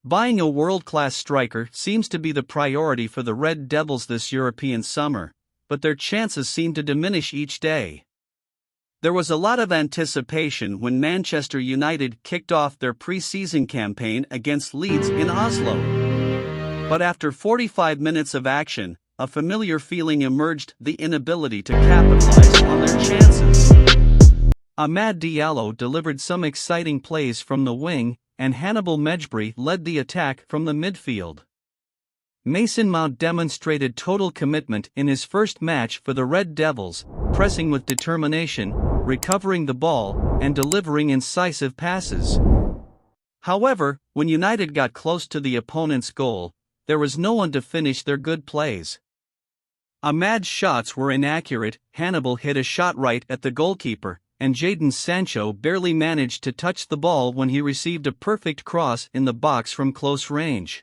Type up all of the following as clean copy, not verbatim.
Buying a world-class striker seems to be the priority for the Red Devils this European summer, but their chances seem to diminish each day. There was a lot of anticipation when Manchester United kicked off their pre-season campaign against Leeds in Oslo. But after 45 minutes of action, a familiar feeling emerged: the inability to capitalize on their chances. Amad Diallo delivered some exciting plays from the wing, and Hannibal Mejbri led the attack from the midfield. Mason Mount demonstrated total commitment in his first match for the Red Devils, pressing with determination, recovering the ball, and delivering incisive passes. However, when United got close to the opponent's goal, there was no one to finish their good plays. Amad's shots were inaccurate, Hannibal hit a shot right at the goalkeeper, and Jadon Sancho barely managed to touch the ball when he received a perfect cross in the box from close range.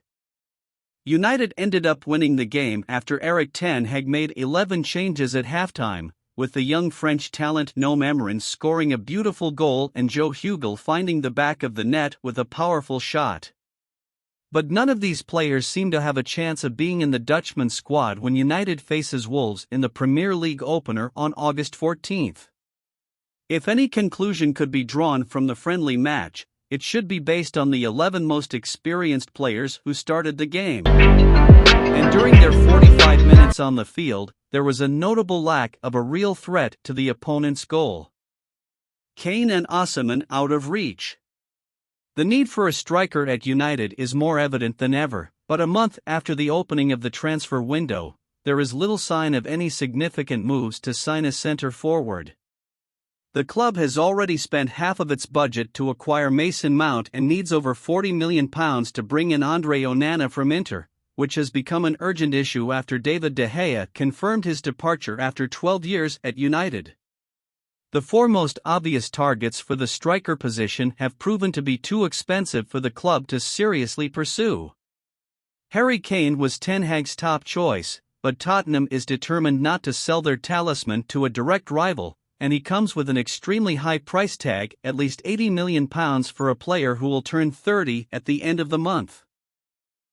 United ended up winning the game after Erik ten Hag made 11 changes at halftime, with the young French talent Noam Emmerich scoring a beautiful goal and Joe Hugel finding the back of the net with a powerful shot. But none of these players seem to have a chance of being in the Dutchman's squad when United faces Wolves in the Premier League opener on August 14th. If any conclusion could be drawn from the friendly match, it should be based on the 11 most experienced players who started the game. And during their 45 minutes on the field, there was a notable lack of a real threat to the opponent's goal. Kane and Osimhen out of reach. The need for a striker at United is more evident than ever, but a month after the opening of the transfer window, there is little sign of any significant moves to sign a centre forward. The club has already spent half of its budget to acquire Mason Mount and needs over £40 million to bring in Andre Onana from Inter, which has become an urgent issue after David De Gea confirmed his departure after 12 years at United. The four most obvious targets for the striker position have proven to be too expensive for the club to seriously pursue. Harry Kane was Ten Hag's top choice, but Tottenham is determined not to sell their talisman to a direct rival, and he comes with an extremely high price tag, at least £80 million for a player who will turn 30 at the end of the month.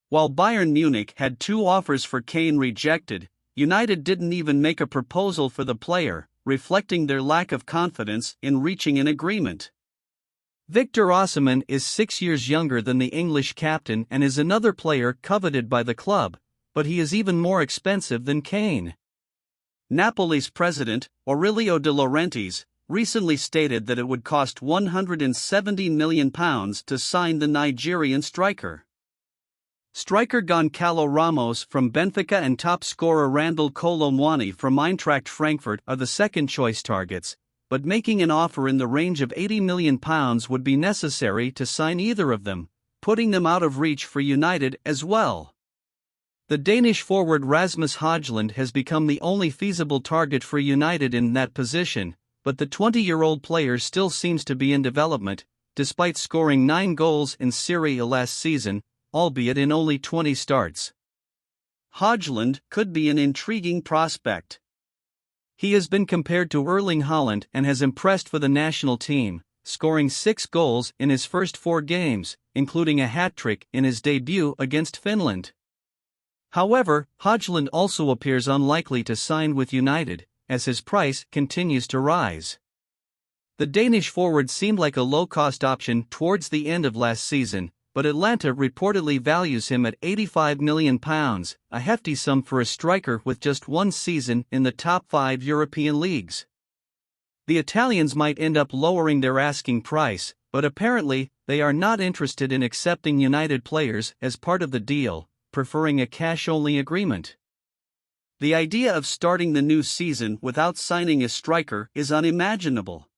While Bayern Munich had 2 offers for Kane rejected, United didn't even make a proposal for the player, reflecting their lack of confidence in reaching an agreement. Victor Osimhen is 6 years younger than the English captain and is another player coveted by the club, but he is even more expensive than Kane. Napoli's president, Aurelio De Laurentiis, recently stated that it would cost £170 million to sign the Nigerian striker. Striker Goncalo Ramos from Benfica and top scorer Randal Kolo Muani from Eintracht Frankfurt are the second-choice targets, but making an offer in the range of £80 million would be necessary to sign either of them, putting them out of reach for United as well. The Danish forward Rasmus Hojlund has become the only feasible target for United in that position, but the 20-year-old player still seems to be in development, despite scoring 9 goals in Serie A last season, albeit in only 20 starts. Hojlund could be an intriguing prospect. He has been compared to Erling Haaland and has impressed for the national team, scoring 6 goals in his first 4 games, including a hat-trick in his debut against Finland. However, Hojlund also appears unlikely to sign with United, as his price continues to rise. The Danish forward seemed like a low-cost option towards the end of last season, but Atlanta reportedly values him at £85 million, a hefty sum for a striker with just 1 season in the top 5 European leagues. The Italians might end up lowering their asking price, but apparently, they are not interested in accepting United players as part of the deal, preferring a cash-only agreement. The idea of starting the new season without signing a striker is unimaginable.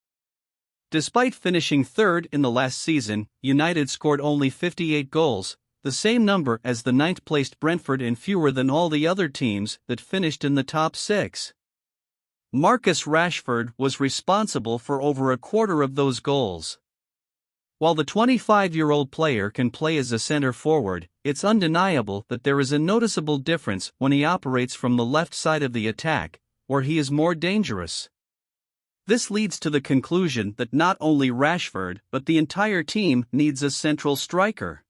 Despite finishing 3rd in the last season, United scored only 58 goals, the same number as the 9th-placed Brentford and fewer than all the other teams that finished in the top 6. Marcus Rashford was responsible for over a quarter of those goals. While the 25-year-old player can play as a center forward, it's undeniable that there is a noticeable difference when he operates from the left side of the attack, where he is more dangerous. This leads to the conclusion that not only Rashford but the entire team needs a central striker.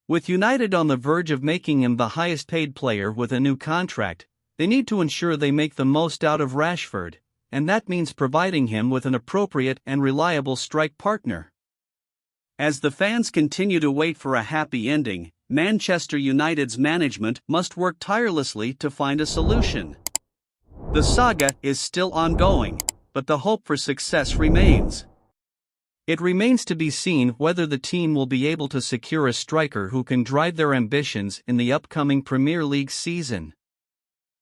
With United on the verge of making him the highest paid player with a new contract, they need to ensure they make the most out of Rashford, and that means providing him with an appropriate and reliable strike partner. As the fans continue to wait for a happy ending, Manchester United's management must work tirelessly to find a solution. The saga is still ongoing, but the hope for success remains. It remains to be seen whether the team will be able to secure a striker who can drive their ambitions in the upcoming Premier League season.